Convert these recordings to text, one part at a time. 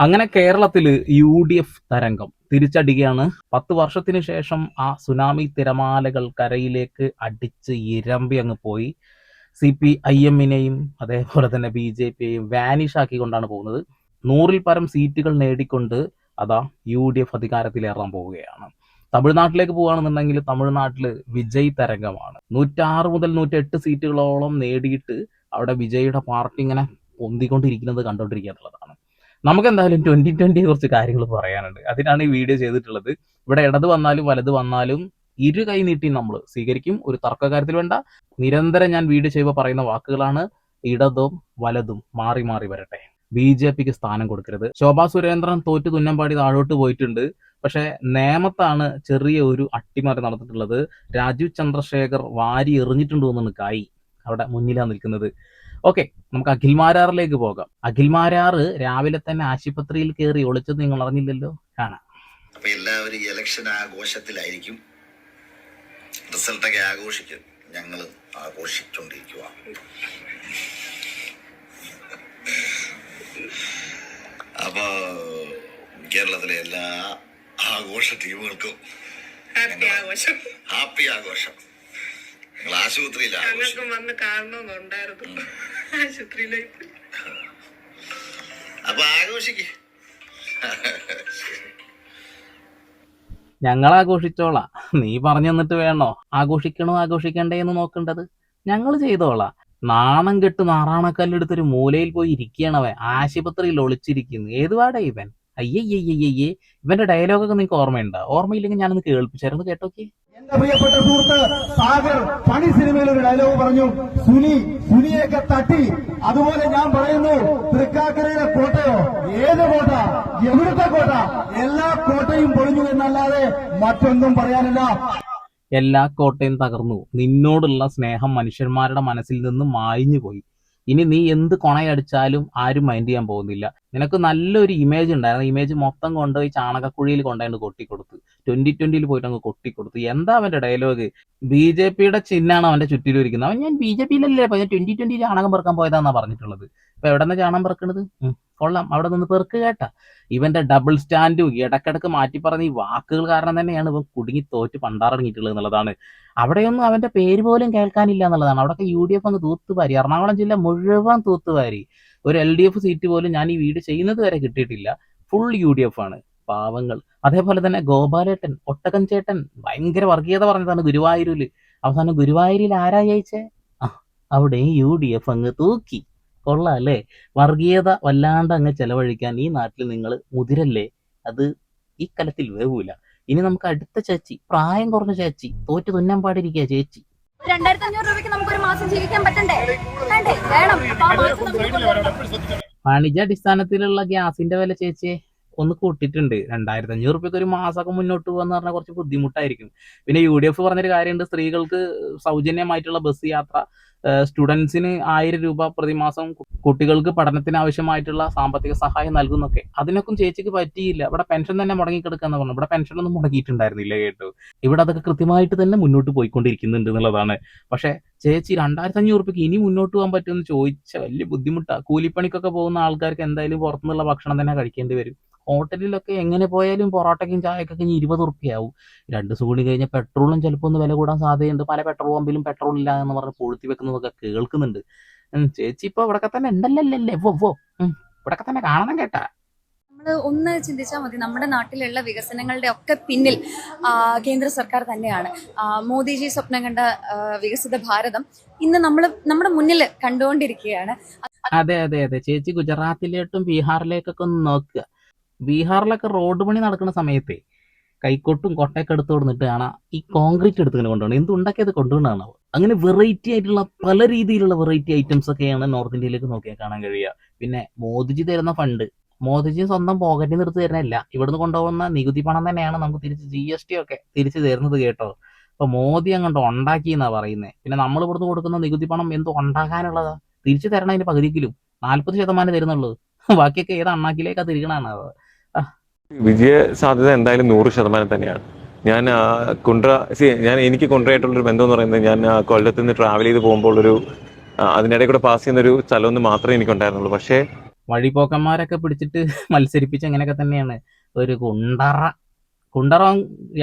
അങ്ങനെ കേരളത്തില് UDF തരംഗം തിരിച്ചടിക്കുകയാണ്. 10 വർഷത്തിന് ശേഷം ആ സുനാമി തിരമാലകൾ കരയിലേക്ക് അടിച്ച് ഇരമ്പി അങ്ങ് പോയി. CPIM-നെയും അതേപോലെ തന്നെ BJP-യെയും വാനിഷ് ആക്കിക്കൊണ്ടാണ് പോകുന്നത്. 100-ൽ പരം സീറ്റുകൾ നേടിക്കൊണ്ട് അതാ UDF അധികാരത്തിലേറാൻ പോവുകയാണ്. തമിഴ്നാട്ടിലേക്ക് പോവുകയാണെന്നുണ്ടെങ്കിൽ തമിഴ്നാട്ടില് വിജയ് തരംഗമാണ്. 106 മുതൽ 108 സീറ്റുകളോളം നേടിയിട്ട് അവിടെ വിജയുടെ പാർട്ടി ഇങ്ങനെ പൊന്തിക്കൊണ്ടിരിക്കുന്നത് കണ്ടോണ്ടിരിക്കുക എന്നുള്ളതാണ്. നമുക്ക് എന്തായാലും 2020 കുറച്ച് കാര്യങ്ങൾ പറയാനുണ്ട്. അതിനാണ് ഈ വീഡിയോ ചെയ്തിട്ടുള്ളത്. ഇവിടെ ഇടത് വന്നാലും വലത് വന്നാലും ഇരു കൈ നീട്ടി നമ്മൾ സ്വീകരിക്കും. ഒരു തർക്കകാര്യത്തിൽ വേണ്ട. നിരന്തരം ഞാൻ വീഡിയോ ചെയ്യുമ്പോൾ പറയുന്ന വാക്കുകളാണ്. ഇടതും വലതും മാറി മാറി വരട്ടെ. BJPക്ക് സ്ഥാനം കൊടുക്കരുത്. ശോഭാ സുരേന്ദ്രൻ തോറ്റ് തുന്നമ്പാടി താഴോട്ട് പോയിട്ടുണ്ട്. പക്ഷെ നേമത്താണ് ചെറിയ ഒരു അട്ടിമറി നടന്നിട്ടുള്ളത്. രാജീവ് ചന്ദ്രശേഖർ വാരി എറിഞ്ഞിട്ടുണ്ട് എന്നാണ് കായി അവിടെ മുന്നിലാണ് നിൽക്കുന്നത്. ഓക്കെ, നമുക്ക് അഖിൽമാരാറിലേക്ക് പോകാം. അഖിൽമാരാറ് രാവിലെ തന്നെ ആശുപത്രിയിൽ കയറി ഒളിച്ചത് നിങ്ങൾ അറിഞ്ഞില്ലല്ലോ. കാണാം. അപ്പൊ എല്ലാവരും ഇലക്ഷൻ ആഘോഷത്തിലായിരിക്കും. റിസൾട്ടൊക്കെ ആഘോഷിക്കും. ഞങ്ങൾ ആഘോഷിച്ചോണ്ടിരിക്കുക. അപ്പൊ കേരളത്തിലെ എല്ലാ ആഘോഷ ടീമുകൾക്കും ഹാപ്പി ആഘോഷം. നിങ്ങൾ ആശുപത്രിയിലാണ് വന്ന് കാണണമെന്നുണ്ടായിരുന്നു. ആശുപത്രിയിലേക്ക് അപ്പൊ ആഘോഷിക്ക്. ഞങ്ങൾ ആഘോഷിച്ചോളാം. നീ പറഞ്ഞു തന്നിട്ട് വേണോ ആഘോഷിക്കണോ ആഘോഷിക്കണ്ടേ എന്ന് നോക്കേണ്ടത്? ഞങ്ങൾ ചെയ്തോളാം. നാണം കെട്ട് നാറാണക്കല്ലെടുത്തൊരു മൂലയിൽ പോയി ഇരിക്കണവൻ ആശുപത്രിയിൽ ഒളിച്ചിരിക്കുന്നു. ഏതുവാടേ ഇവൻ? അയ്യയ്യയ്യയ്യേ, ഇവന്റെ ഡയലോഗൊക്കെ നിങ്ങൾക്ക് ഓർമ്മയുണ്ടോ? ഓർമ്മയില്ലെങ്കിൽ ഞാനൊന്ന് കേൾപ്പിച്ചായിരുന്നു. കേട്ടോക്കെ. എന്റെ പ്രിയപ്പെട്ട സുഹൃത്ത് സാഗർ പണി സിനിമയിൽ ഒരു ഡയലോഗ് പറഞ്ഞു, സുനിയൊക്കെ തട്ടി. അതുപോലെ ഞാൻ പറയുന്നു, തൃക്കാക്കരയിലെ കോട്ടയോ, ഏത് കോട്ട, എവിടുത്തെ കോട്ട, എല്ലാ കോട്ടയും പൊളിഞ്ഞു എന്നല്ലാതെ മറ്റൊന്നും പറയാനില്ല. എല്ലാ കോട്ടയും തകർന്നു. നിന്നോടുള്ള സ്നേഹം മനുഷ്യന്മാരുടെ മനസ്സിൽ നിന്ന് മായിഞ്ഞു പോയി. ഇനി നീ എന്ത് കൊണയടിച്ചാലും ആരും മൈൻഡ് ചെയ്യാൻ പോകുന്നില്ല. നിനക്ക് നല്ലൊരു ഇമേജ് ഉണ്ടായിരുന്നു. ഇമേജ് മൊത്തം കൊണ്ടുപോയി ചാണകക്കുഴിയിൽ കൊണ്ടുപോയി കൊട്ടിക്കൊടുത്തു. 2020 പോയിട്ട് അങ്ങ് കൊട്ടിക്കൊടുത്തു. എന്താ അവന്റെ ഡയലോഗ്? BJP-യുടെ ചിഹ്നമാണ് അവന്റെ ചുറ്റിലും ഇരിക്കുന്നത്. അവൻ ഞാൻ BJP-യിലല്ലേ, ഞാൻ 2020 ചാണകം പെറുക്കാൻ പോയതാന്നാ പറഞ്ഞിട്ടുള്ളത്. ഇപ്പൊ എവിടെന്നാ ചാണകം പെറുക്കണത്? കൊള്ളാം, അവിടെ നിന്ന് പെറുക്ക് കേട്ടാ. ഇവന്റെ ഡബിൾ സ്റ്റാൻഡും ഇടക്കിടക്ക് മാറ്റി പറഞ്ഞ ഈ വാക്കുകൾ കാരണം തന്നെയാണ് ഇവൻ കുടുങ്ങി തോറ്റ് പണ്ടാറടങ്ങിയിട്ടുള്ളത് എന്നുള്ളതാണ്. അവിടെയൊന്നും അവന്റെ പേര് പോലും കേൾക്കാനില്ല എന്നുള്ളതാണ്. അവിടെയൊക്കെ UDF അങ്ങ് തൂത്തുവാരി. എറണാകുളം ജില്ല മുഴുവൻ തൂത്തുവാരി. ഒരു LDF സീറ്റ് പോലും ഞാൻ ഈ വീഡിയോ ചെയ്യുന്നത് വരെ കിട്ടിയിട്ടില്ല. ഫുൾ UDF ആണ്. പാവങ്ങൾ. അതേപോലെ തന്നെ ഗോപാലേട്ടൻ, ഒട്ടകൻ ചേട്ടൻ ഭയങ്കര വർഗീയത പറഞ്ഞതാണ് ഗുരുവായൂരില്. അവസാനം ഗുരുവായൂരിൽ ആരാ ജയിച്ചേ? അവിടെ UDF അങ്ങ് തൂക്കി. കൊള്ളാം അല്ലേ? വർഗീയത വല്ലാണ്ട് അങ്ങ് ചെലവഴിക്കാൻ ഈ നാട്ടിൽ നിങ്ങൾ മുതിരല്ലേ. അത് ഈ കലത്തിൽ വേവൂല. ഇനി നമുക്ക് അടുത്ത ചേച്ചി, പ്രായം കുറഞ്ഞ ചേച്ചി, തോറ്റ് തുന്നാൻ പാടിരിക്കുക ചേച്ചി. 2500 രൂപയ്ക്ക് നമുക്ക് ഒരു മാസം ജീവിക്കാൻ പറ്റണ്ടേ? വേണം. വാണിജ്യാടിസ്ഥാനത്തിലുള്ള ഗ്യാസിന്റെ വില ചേച്ചിയെ ഒന്ന് കൂട്ടിയിട്ടുണ്ട്. 2500 രൂപയ്ക്ക് ഒരു മാസമൊക്കെ മുന്നോട്ട് പോകാന്ന് പറഞ്ഞാൽ കുറച്ച് ബുദ്ധിമുട്ടായിരിക്കും. പിന്നെ UDF പറഞ്ഞൊരു കാര്യമുണ്ട്, സ്ത്രീകൾക്ക് സൗജന്യമായിട്ടുള്ള ബസ് യാത്ര, സ്റ്റുഡൻസിന് 1000 രൂപ പ്രതിമാസം, കുട്ടികൾക്ക് പഠനത്തിന് ആവശ്യമായിട്ടുള്ള സാമ്പത്തിക സഹായം നൽകുന്നൊക്കെ. അതിനൊക്കെ ചേച്ചിക്ക് പറ്റിയില്ല. ഇവിടെ പെൻഷൻ തന്നെ മുടങ്ങിക്കിടക്കാന്ന് പറഞ്ഞു. ഇവിടെ പെൻഷനൊന്നും മുടങ്ങിയിട്ടുണ്ടായിരുന്നില്ല കേട്ടോ. ഇവിടെ അതൊക്കെ കൃത്യമായിട്ട് തന്നെ മുന്നോട്ട് പോയിക്കൊണ്ടിരിക്കുന്നുണ്ട് എന്നുള്ളതാണ്. പക്ഷെ ചേച്ചി 2500 രൂപയ്ക്ക് ഇനി മുന്നോട്ട് പോകാൻ പറ്റുമെന്ന് ചോദിച്ചാൽ വലിയ ബുദ്ധിമുട്ടാണ്. കൂലിപ്പണിക്കൊക്കെ പോകുന്ന ആൾക്കാർക്ക് എന്തായാലും പുറത്തുനിന്നുള്ള ഭക്ഷണം തന്നെ കഴിക്കേണ്ടി വരും. ഹോട്ടലിലൊക്കെ എങ്ങനെ പോയാലും പൊറോട്ടയ്ക്കും ചായക്കൊക്കെ 20 റുപ്യയാവും. 2 ദിവസം കൂടി കഴിഞ്ഞാൽ പെട്രോളും ചിലപ്പോൾ ഒന്ന് വില കൂടാൻ സാധ്യതയുണ്ട്. പല പെട്രോൾ പമ്പിലും പെട്രോൾ ഇല്ല എന്ന് പറഞ്ഞ് പൊഴുത്തി വെക്കുന്നതൊക്കെ കേൾക്കുന്നുണ്ട്. ചേച്ചി ഇപ്പൊ ഇവിടൊക്കെ തന്നെ ഉണ്ടല്ലേ? ഇവിടൊക്കെ തന്നെ കാണണം കേട്ടാ. നമ്മൾ ഒന്ന് ചിന്തിച്ചാൽ മതി, നമ്മുടെ നാട്ടിലുള്ള വികസനങ്ങളുടെ ഒക്കെ പിന്നിൽ കേന്ദ്ര സർക്കാർ തന്നെയാണ്. മോദിജി സ്വപ്നം കണ്ട വികസിത ഭാരതം ഇന്ന് നമ്മുടെ മുന്നിൽ കണ്ടുകൊണ്ടിരിക്കുകയാണ്. അതെ. ചേച്ചി ഗുജറാത്തിലേട്ടും ബീഹാറിലേക്കൊക്കെ ഒന്ന് നോക്കുക. ബീഹാറിലൊക്കെ റോഡ് പണി നടക്കുന്ന സമയത്തെ കൈക്കോട്ടും കൊട്ടയൊക്കെ എടുത്ത് കൊടുത്തിട്ട് കാണാം ഈ കോൺക്രീറ്റ് എടുത്തിങ്ങനെ കൊണ്ടുപോകണം. എന്തുണ്ടാക്കിയത് കൊണ്ടുപോകണോ? അങ്ങനെ വെറൈറ്റി ആയിട്ടുള്ള പല രീതിയിലുള്ള വെറൈറ്റി ഐറ്റംസ് ഒക്കെയാണ് നോർത്ത് ഇന്ത്യയിലേക്ക് നോക്കിയാൽ കാണാൻ കഴിയുക. പിന്നെ മോദിജി തരുന്ന ഫണ്ട്, മോദിജി സ്വന്തം പോക്കറ്റിൽ നിന്ന് എടുത്ത് തരുന്നില്ല. ഇവിടുന്ന് കൊണ്ടുപോകുന്ന നികുതി പണം തന്നെയാണ് നമുക്ക് തിരിച്ച് GST ഒക്കെ തിരിച്ചു തരുന്നത് കേട്ടോ. അപ്പൊ മോദി അങ്ങോട്ട് ഉണ്ടാക്കി എന്നാ പറയുന്നത്. പിന്നെ നമ്മൾ ഇവിടുന്ന് കൊടുക്കുന്ന നികുതി പണം എന്ത് ഉണ്ടാക്കാനുള്ളതാ? തിരിച്ചു തരണതിന്റെ പകുതിക്കിലും 40% തരുന്നുള്ളൂ. ബാക്കിയൊക്കെ ഏത് അണ്ണാക്കിലേക്കാ തിരിക്കണാണ്. വിജയ സാധ്യത എന്തായാലും 100% തന്നെയാണ്. എനിക്ക് കുണ്ട്രയായിട്ടുള്ളൊരു ബന്ധം എന്ന് പറയുന്നത്, ഞാൻ കൊല്ലത്ത് നിന്ന് ട്രാവൽ ചെയ്ത് പോകുമ്പോൾ അതിനിടെ കൂടെ പാസ് ചെയ്യുന്നൊരു സ്ഥലമൊന്നും മാത്രമേ എനിക്കുണ്ടായിരുന്നുള്ളൂ. പക്ഷേ വഴിപോക്കന്മാരൊക്കെ പിടിച്ചിട്ട് മത്സരിപ്പിച്ച് അങ്ങനെയൊക്കെ തന്നെയാണ്. ഒരു കുണ്ടറ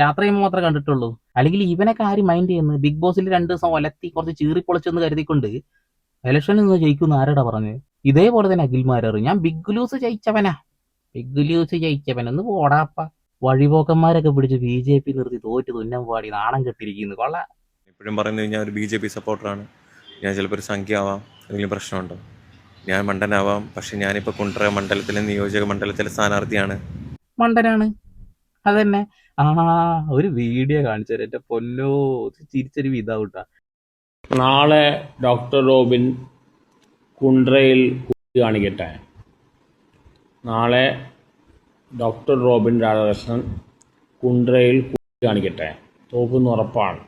യാത്ര ചെയ്യുമ്പോൾ മാത്രമേ കണ്ടിട്ടുള്ളൂ. അല്ലെങ്കിൽ ഇവനൊക്കെ ആര് മൈൻഡ് ചെയ്യുന്നു? ബിഗ് ബോസിൽ 2 ദിവസം ഒലത്തി കുറച്ച് ചീറിപ്പൊളിച്ചെന്ന് കരുതിക്കൊണ്ട് ഇലക്ഷനിൽ നിന്ന് ജയിക്കുന്ന ആരടാ പറഞ്ഞ്? ഇതേപോലെ തന്നെ അഖിൽമാരാറ് ഞാൻ ബിഗ് ലൂസ് ജയിച്ചവനെന്ന് പോടാപ്പ. വഴിപോക്കന്മാരൊക്കെ പിടിച്ച് BJP നിർത്തി തോറ്റ് തുന്നം പാടി നാണം കെട്ടിരിക്കുന്നു. കൊള്ളാം. എപ്പോഴും പറയുന്നത് ഞാൻ ഒരു BJP സപ്പോർട്ടറാണ്. ഞാൻ ചിലപ്പോൾ ഒരു സംഖ്യ ആവാം, എന്തെങ്കിലും പ്രശ്നമുണ്ടോ? ഞാൻ മണ്ടനാവാം, പക്ഷെ ഞാനിപ്പോൾ കുണ്ട്ര മണ്ഡലത്തിലെ നിയോജക മണ്ഡലത്തിലെ സ്ഥാനാർത്ഥിയാണ്. മണ്ടനാണ് അതന്നെ. ഒരു വീഡിയോ കാണിച്ചു തരാം. എന്റെ പൊന്നോ, ചിരിച്ചൊരു വിധാവൂട്ടാ. നാളെ ഡോക്ടർ റോബിൻ കുണ്ട്രയിൽ കുത്തി കാണിക്കട്ടെ. നാളെ ഡോക്ടർ റോബിൻ രാധാകൃഷ്ണൻ കുണ്ട്രയിൽ കുത്തി കാണിക്കട്ടെ. തോക്കുന്ന ഉറപ്പാണ്.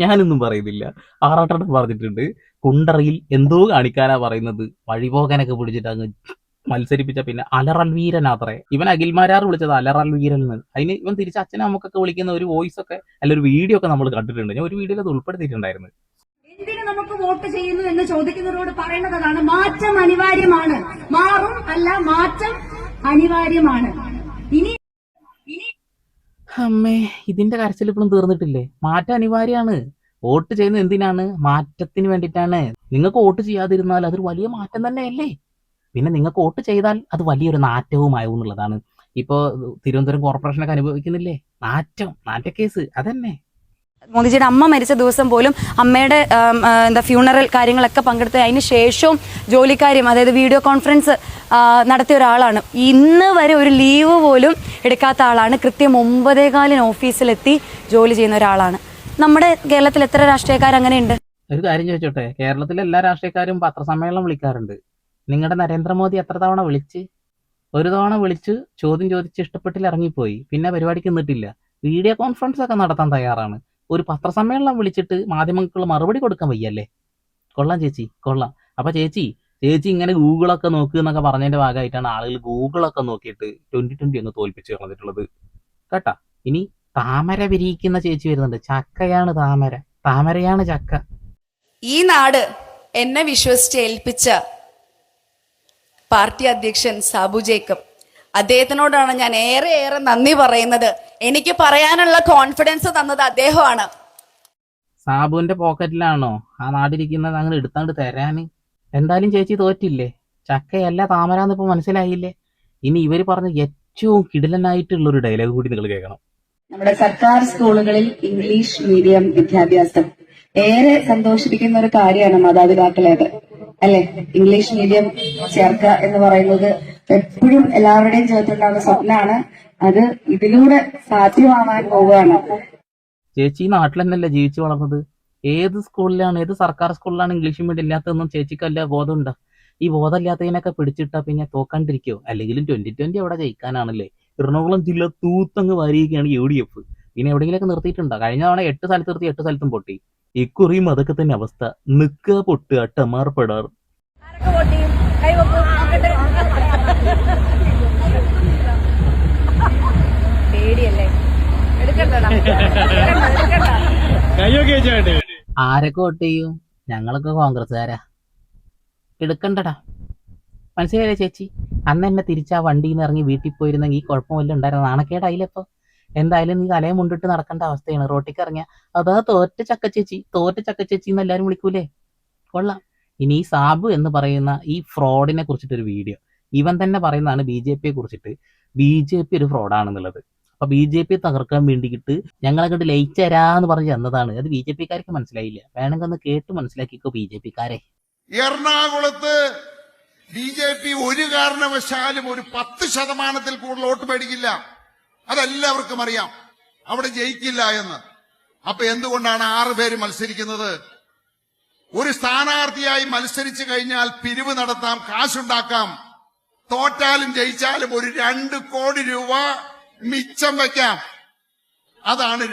ഞാനൊന്നും പറയുന്നില്ല. ആറാട്ടം പറഞ്ഞിട്ടുണ്ട് കുണ്ടറയിൽ എന്തോ കാണിക്കാനാ പറയുന്നത്. വഴിപോകാനൊക്കെ പിടിച്ചിട്ട് അങ്ങ് മത്സരിപ്പിച്ച പിന്നെ അലറൽ വീരനാത്രേ. ഇവൻ അഖിൽമാരാർ വിളിച്ചത് അലറൽ വീരൻ എന്ന്. അതിന് ഇവൻ തിരിച്ച് അച്ഛനെ അമ്മക്കൊക്കെ വിളിക്കുന്ന ഒരു വോയിസ് ഒക്കെ അല്ല ഒരു വീഡിയോ ഒക്കെ നമ്മൾ കണ്ടിട്ടുണ്ട്. ഞാൻ ഒരു വീഡിയോയിൽ അത് ഉൾപ്പെടുത്തിയിട്ടുണ്ടായിരുന്നു. എന്തിനു നമുക്ക് വോട്ട് ചെയ്യുന്നു എന്ന് ചോദിക്കുന്നവരോട് പറയുന്നതാണ് മാറ്റം അനിവാര്യമാണ്. മാറും അല്ല, മാറ്റം അനിവാര്യമാണ്. ഇനി അമ്മേ, ഇതിന്റെ കരച്ചിൽ ഇപ്പോഴും തീർന്നിട്ടില്ലേ? മാറ്റം അനിവാര്യമാണ്. വോട്ട് ചെയ്യുന്നത് എന്തിനാണ്? മാറ്റത്തിന് വേണ്ടിയിട്ടാണ്. നിങ്ങൾക്ക് വോട്ട് ചെയ്യാതിരുന്നാൽ അതൊരു വലിയ മാറ്റം തന്നെയല്ലേ? പിന്നെ നിങ്ങൾക്ക് വോട്ട് ചെയ്താൽ അത് വലിയൊരു നാറ്റവുമാവും എന്നുള്ളതാണ്. ഇപ്പോൾ തിരുവനന്തപുരം കോർപ്പറേഷനൊക്കെ അനുഭവിക്കുന്നില്ലേ നാറ്റക്കേസ്? അതന്നെ. മോദിജിയുടെ അമ്മ മരിച്ച ദിവസം പോലും അമ്മയുടെ ഫ്യൂണറൽ കാര്യങ്ങളൊക്കെ പങ്കെടുത്ത് അതിന് ശേഷവും ജോലിക്കാര്യം, അതായത് വീഡിയോ കോൺഫറൻസ് നടത്തിയ ഒരാളാണ്. ഇന്ന് വരെ ഒരു ലീവ് പോലും എടുക്കാത്ത ആളാണ്. കൃത്യം 9:15 ഓഫീസിലെത്തി ജോലി ചെയ്യുന്ന ഒരാളാണ്. നമ്മുടെ കേരളത്തിൽ എത്ര രാഷ്ട്രീയക്കാർ ഉണ്ട്? ഒരു കാര്യം ചോദിച്ചോട്ടെ, കേരളത്തിലെ എല്ലാ രാഷ്ട്രീയക്കാരും പത്രസമ്മേളനം വിളിക്കാറുണ്ട്. നിങ്ങളുടെ നരേന്ദ്രമോദി എത്ര തവണ വിളിച്ച്? ഒരു തവണ വിളിച്ച് ചോദ്യം ചോദിച്ച് ഇഷ്ടപ്പെട്ടില്ല, ഇറങ്ങിപ്പോയി. പിന്നെ പരിപാടിക്ക് നിന്നിട്ടില്ല. വീഡിയോ കോൺഫറൻസ് ഒക്കെ നടത്താൻ തയ്യാറാണ്. ഒരു പത്രസമ്മേളനം വിളിച്ചിട്ട് മാധ്യമങ്ങൾക്ക് മറുപടി കൊടുക്കാൻ വയ്യല്ലേ? കൊള്ളാം ചേച്ചി, കൊള്ളാം. അപ്പൊ ചേച്ചി ഇങ്ങനെ ഗൂഗിളൊക്കെ നോക്കുക എന്നൊക്കെ പറഞ്ഞതിന്റെ ഭാഗമായിട്ടാണ് ആളുകൾ ഗൂഗിളൊക്കെ നോക്കിയിട്ട് 2020 ഒന്ന് തോൽപ്പിച്ച് കളഞ്ഞിട്ടുള്ളത് കേട്ടാ. ഇനി താമര വിരിയിക്കുന്ന ചേച്ചി വരുന്നുണ്ട്. ചക്കയാണ് താമരയാണ് ചക്ക. ഈ നാട് എന്നെ വിശ്വസിച്ച് ഏൽപ്പിച്ച പാർട്ടി അധ്യക്ഷൻ സാബു ജേക്കബ്, അദ്ദേഹത്തിനോടാണ് ഞാൻ ഏറെ നന്ദി പറയുന്നത്. എനിക്ക് പറയാനുള്ള കോൺഫിഡൻസ് തന്നത് അദ്ദേഹമാണ്. സാബുവിന്റെ പോക്കറ്റിലാണോ ആ നാടിരിക്കുന്നത്? അങ്ങനെ എടുത്താണ്ട് തരാന്. എന്തായാലും ചേച്ചി തോറ്റില്ലേ. ചക്കയല്ല താമരാന്ന് ഇപ്പൊ മനസ്സിലായില്ലേ? ഇനി ഇവര് പറഞ്ഞ ഏറ്റവും കിടിലനായിട്ടുള്ള ഒരു ഡയലോഗ് കൂടി നിങ്ങൾ കേൾക്കണം. നമ്മുടെ സർക്കാർ സ്കൂളുകളിൽ ഇംഗ്ലീഷ് മീഡിയം വിദ്യാഭ്യാസം ഏറെ സന്തോഷിപ്പിക്കുന്ന ഒരു കാര്യമാണ് മാതാപിതാക്കളേത്, അല്ലെ? ഇംഗ്ലീഷ് മീഡിയം ചേർക്കുക എന്ന് പറയുന്നത് എപ്പോഴും എല്ലാവരുടെയും ജീവിതത്തിലുണ്ടാകുന്ന സ്വപ്നമാണ്. അത് ഇതിലൂടെ സാധ്യമാവാൻ പോവുകയാണ്. ചേച്ചി നാട്ടിൽ തന്നെയല്ലേ ജീവിച്ചു വളർന്നത്? ഏത് സ്കൂളിലാണ്, ഏത് സർക്കാർ സ്കൂളിലാണ് ഇംഗ്ലീഷ് മീഡിയം ഇല്ലാത്തതെന്നും ചേച്ചിക്കല്ല ബോധമുണ്ടോ? ഈ ബോധമില്ലാത്തതിനൊക്കെ പിടിച്ചിട്ടാ പിന്നെ തോക്കാണ്ടിരിക്കോ? അല്ലെങ്കിലും 2020 അവിടെ ജയിക്കാനാണല്ലേ. എറണാകുളം ജില്ല തൂത്തങ്ങ് വാരിയൊക്കെയാണ് UDF. പിന്നെ എവിടെയെങ്കിലൊക്കെ നിർത്തിയിട്ടുണ്ടോ? കഴിഞ്ഞ തവണ 8 സ്ഥലത്ത് നിർത്തി 8 സ്ഥലത്തും പൊട്ടി. ഇക്കുറിയും അതൊക്കെ തന്നെ അവസ്ഥ. നിക്കുക പൊട്ടുക ടമാർപ്പെടാർ. ആരൊക്കെ വോട്ട് ചെയ്യും? ഞങ്ങളൊക്കെ കോൺഗ്രസ്സുകാരാ. എടുക്കണ്ടടാ. മനസ്സിലായില്ലേ ചേച്ചി? അന്ന് എന്നെ തിരിച്ചാ വണ്ടിയിൽ നിന്ന് ഇറങ്ങി വീട്ടിൽ പോയിരുന്നെങ്കിൽ ഈ കുഴപ്പമില്ല ഉണ്ടായിരുന്നു. നാണക്കേടായില്ലപ്പോ. എന്തായാലും നീ തലയെ മുണ്ടിട്ട് നടക്കേണ്ട അവസ്ഥയാണ്. റോട്ടിക്ക് ഇറങ്ങിയ അതാ തോറ്റ ചക്കച്ചേച്ചി എന്ന് എല്ലാവരും വിളിക്കൂലേ? കൊള്ളാം. ഇനി ഈ സാബു എന്ന് പറയുന്ന ഈ ഫ്രോഡിനെ കുറിച്ചിട്ടൊരു വീഡിയോ ഇവൻ തന്നെ പറയുന്നതാണ് BJP കുറിച്ചിട്ട്. BJP ഒരു ഫ്രോഡാണെന്നുള്ളത്. അപ്പൊ BJP തകർക്കാൻ വേണ്ടിയിട്ട് ഞങ്ങളെ കണ്ട് ലയിച്ചു തരാന്ന് പറഞ്ഞ് ചെന്നതാണ്. അത് BJP-ക്കാർക്ക് മനസ്സിലായില്ല. വേണമെങ്കിൽ ഒന്ന് കേട്ട് മനസ്സിലാക്കിക്കോ BJP-ക്കാരെ. എറണാകുളത്ത് BJP ഒരു കാരണവശാലും ഒരു 10% കൂടുതൽ വോട്ട് മേടിക്കില്ല. അതെല്ലാവർക്കും അറിയാം. അവിടെ ജയിക്കില്ല എന്ന്. അപ്പൊ എന്തുകൊണ്ടാണ് 6 പേര് മത്സരിക്കുന്നത്? ഒരു സ്ഥാനാർത്ഥിയായി മത്സരിച്ചു കഴിഞ്ഞാൽ പിരിവ് നടത്താം, കാശുണ്ടാക്കാം. തോറ്റാലും ജയിച്ചാലും ഒരു 2 കോടി രൂപ മിച്ചം വയ്ക്കാം. അതാണ്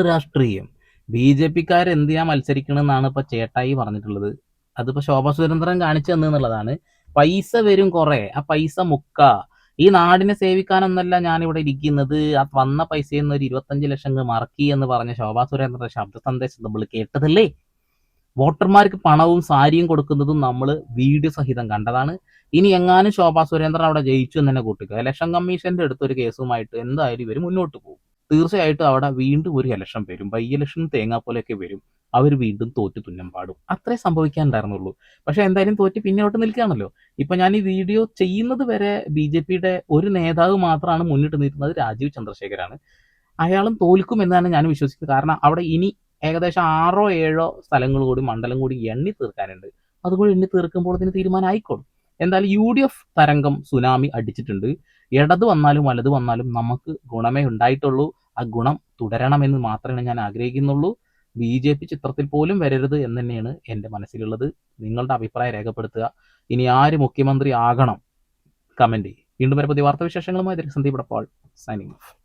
രാഷ്ട്രീയം. BJP-ക്കാർ എന്ത് ചെയ്യാൻ മത്സരിക്കണമെന്നാണ് ഇപ്പൊ ചേട്ടായി പറഞ്ഞിട്ടുള്ളത്. അതിപ്പോ ശോഭാ സുരേന്ദ്രൻ കാണിച്ചു തന്നുള്ളതാണ്. പൈസ വരും കുറെ, ആ പൈസ മുക്ക. ഈ നാടിനെ സേവിക്കാനൊന്നല്ല ഞാൻ ഇവിടെ ഇരിക്കുന്നത്. ആ വന്ന പൈസയിൽ നിന്ന് ഒരു 25 ലക്ഷം മറക്കി എന്ന് പറഞ്ഞ ശോഭാ സുരേന്ദ്രന്റെ ശബ്ദ സന്ദേശം നമ്മൾ കേട്ടതല്ലേ? വോട്ടർമാർക്ക് പണവും സാരിയും കൊടുക്കുന്നതും നമ്മൾ വീഡിയോ സഹിതം കണ്ടതാണ്. ഇനി എങ്ങാനും ശോഭാ സുരേന്ദ്രൻ അവിടെ ജയിച്ചു എന്ന് തന്നെ കൂട്ടിക്കുക, ഇലക്ഷൻ കമ്മീഷന്റെ അടുത്തൊരു കേസുമായിട്ട് എന്തായാലും ഇവർ മുന്നോട്ട് പോകും. തീർച്ചയായിട്ടും അവിടെ വീണ്ടും ഒരു ഇലക്ഷൻ വരും, ബൈ ഇലക്ഷൻ തേങ്ങാപ്പോലെയൊക്കെ വരും. അവർ വീണ്ടും തോറ്റ് തുന്നം പാടും. അത്രേ സംഭവിക്കാനുണ്ടായിരുന്നുള്ളൂ. പക്ഷെ എന്തായാലും തോറ്റ് പിന്നോട്ട് നിൽക്കുകയാണല്ലോ. ഇപ്പൊ ഞാൻ ഈ വീഡിയോ ചെയ്യുന്നത് വരെ BJPയുടെ ഒരു നേതാവ് മാത്രമാണ് മുന്നിട്ട് നിൽക്കുന്നത്, രാജീവ് ചന്ദ്രശേഖരാണ്. അയാളും തോൽക്കും എന്നാണ് ഞാൻ വിശ്വസിക്കുന്നത്. കാരണം അവിടെ ഇനി ഏകദേശം 6 or 7 സ്ഥലങ്ങൾ കൂടി, മണ്ഡലം കൂടി എണ്ണി തീർക്കാനുണ്ട്. അതുകൂടി എണ്ണി തീർക്കുമ്പോൾ അതിന് തീരുമാനം ആയിക്കോളും. എന്തായാലും UDF തരംഗം സുനാമി അടിച്ചിട്ടുണ്ട്. ഇടത് വന്നാലും വലത് വന്നാലും നമുക്ക് ഗുണമേ ഉണ്ടായിട്ടുള്ളൂ. ആ ഗുണം തുടരണമെന്ന് മാത്രമേ ഞാൻ ആഗ്രഹിക്കുന്നുള്ളൂ. BJP ചിത്രത്തിൽ പോലും വരരുത് എന്ന് തന്നെയാണ് എൻ്റെ മനസ്സിലുള്ളത്. നിങ്ങളുടെ അഭിപ്രായം രേഖപ്പെടുത്തുക. ഇനി ആര് മുഖ്യമന്ത്രി ആകണം കമന്റ് ചെയ്യും. വീണ്ടും വരെ പുതിയ വാർത്താവിശേഷങ്ങളുമായി സന്ദീപ് പാൾ സൈനിങ് ഓഫ്.